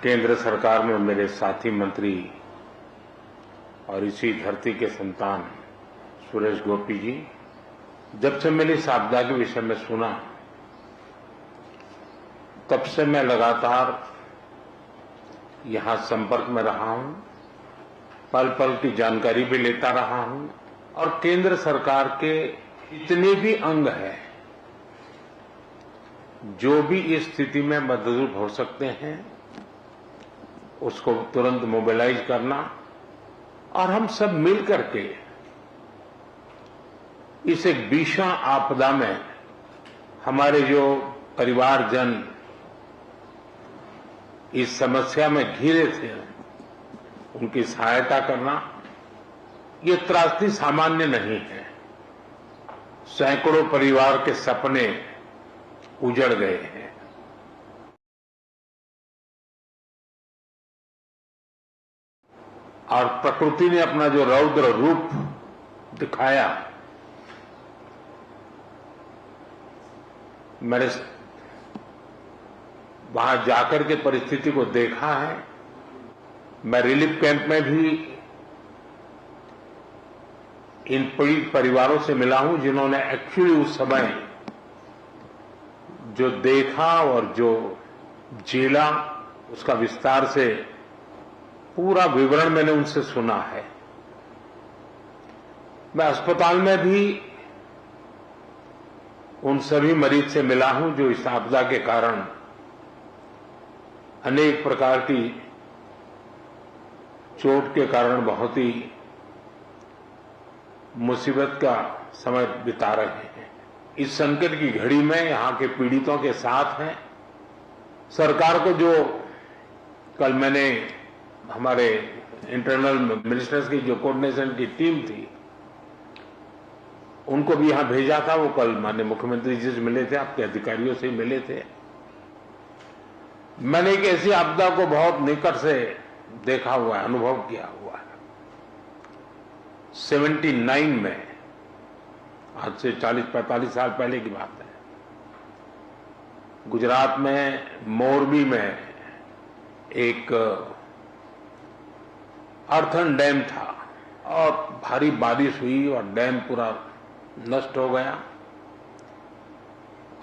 केंद्र सरकार में मेरे साथी मंत्री और इसी धरती के संतान सुरेश गोपी जी, जब से मैंने इस आपदा के विषय में सुना तब से मैं लगातार यहां संपर्क में रहा हूं, पल पल की जानकारी भी लेता रहा हूं और केंद्र सरकार के जितने भी अंग हैं जो भी इस स्थिति में मदद हो सकते हैं उसको तुरंत मोबिलाइज करना और हम सब मिलकर के इस एक भीषण आपदा में हमारे जो परिवारजन इस समस्या में घिरे थे उनकी सहायता करना, ये त्रासदी सामान्य नहीं है। सैकड़ों परिवार के सपने उजड़ गए हैं। और प्रकृति ने अपना जो रौद्र रूप दिखाया, मैंने वहां जाकर के परिस्थिति को देखा है। मैं रिलीफ कैंप में भी इन पीड़ित परिवारों से मिला हूं जिन्होंने एक्चुअली उस समय जो देखा और जो झेला उसका विस्तार से पूरा विवरण मैंने उनसे सुना है। मैं अस्पताल में भी उन सभी मरीज से मिला हूं जो इस आपदा के कारण अनेक प्रकार की चोट के कारण बहुत ही मुसीबत का समय बिता रहे हैं। इस संकट की घड़ी में यहां के पीड़ितों के साथ हैं। सरकार को जो कल मैंने हमारे इंटरनल मिनिस्टर्स की जो कोऑर्डिनेशन की टीम थी उनको भी यहां भेजा था। वो कल माननीय मुख्यमंत्री जी से मिले थे, आपके अधिकारियों से मिले थे। मैंने एक ऐसी आपदा को बहुत निकट से देखा हुआ है, अनुभव किया हुआ है। 79 में, आज से 40-45 साल पहले की बात है, गुजरात में मोरबी में एक अर्थन डैम था और भारी बारिश हुई और डैम पूरा नष्ट हो गया।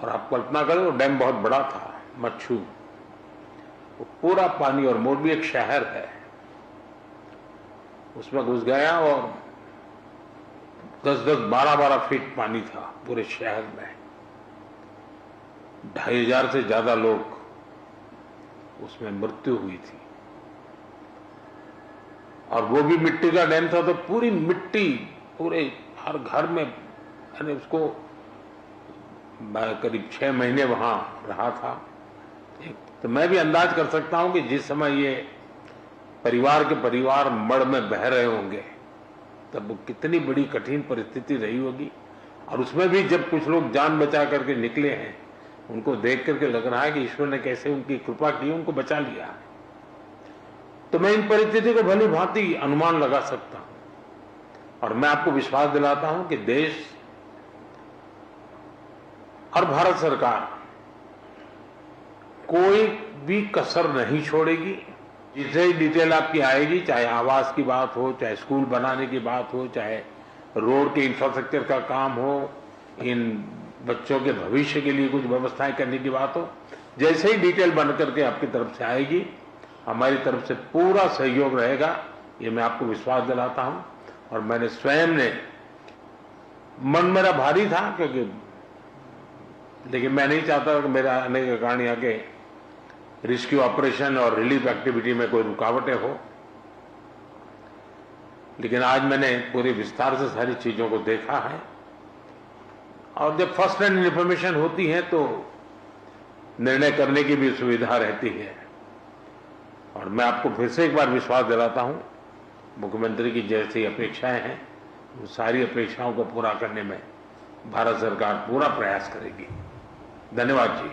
और आप कल्पना करें, वो डैम बहुत बड़ा था, मच्छू, वो पूरा पानी, और मोरबी एक शहर है, उसमें घुस गया और 10-10, 12-12 फीट पानी था पूरे शहर में। 2500 से ज्यादा लोग उसमें मृत्यु हुई थी। और वो भी मिट्टी का डैम था, तो पूरी मिट्टी पूरे हर घर में, यानी उसको करीब 6 महीने वहां रहा था। तो मैं भी अंदाज कर सकता हूं कि जिस समय ये परिवार के परिवार मड़ में बह रहे होंगे तब वो कितनी बड़ी कठिन परिस्थिति रही होगी। और उसमें भी जब कुछ लोग जान बचा करके निकले हैं, उनको देख करके लग रहा है कि ईश्वर ने कैसे उनकी कृपा की, उनको बचा लिया। तो मैं इन परिस्थिति को भली भांति अनुमान लगा सकता हूं और मैं आपको विश्वास दिलाता हूं कि देश और भारत सरकार कोई भी कसर नहीं छोड़ेगी। जिसे ही डिटेल आपकी आएगी, चाहे आवास की बात हो, चाहे स्कूल बनाने की बात हो, चाहे रोड के इंफ्रास्ट्रक्चर का काम हो, इन बच्चों के भविष्य के लिए कुछ व्यवस्थाएं करने की बात हो, जैसे ही डिटेल बन करके आपकी तरफ से आएगी, हमारी तरफ से पूरा सहयोग रहेगा, ये मैं आपको विश्वास दिलाता हूं। और मैंने स्वयं ने, मन मेरा भारी था क्योंकि, लेकिन मैं नहीं चाहता कि मेरा आने के कारण यहाँ के रेस्क्यू ऑपरेशन और रिलीफ एक्टिविटी में कोई रुकावटें हो। लेकिन आज मैंने पूरे विस्तार से सारी चीजों को देखा है और जब फर्स्ट हैंड इंफॉर्मेशन होती है तो निर्णय करने की भी सुविधा रहती है। और मैं आपको फिर से एक बार विश्वास दिलाता हूं, मुख्यमंत्री की जैसी अपेक्षाएं हैं, वो सारी अपेक्षाओं को पूरा करने में भारत सरकार पूरा प्रयास करेगी। धन्यवाद जी।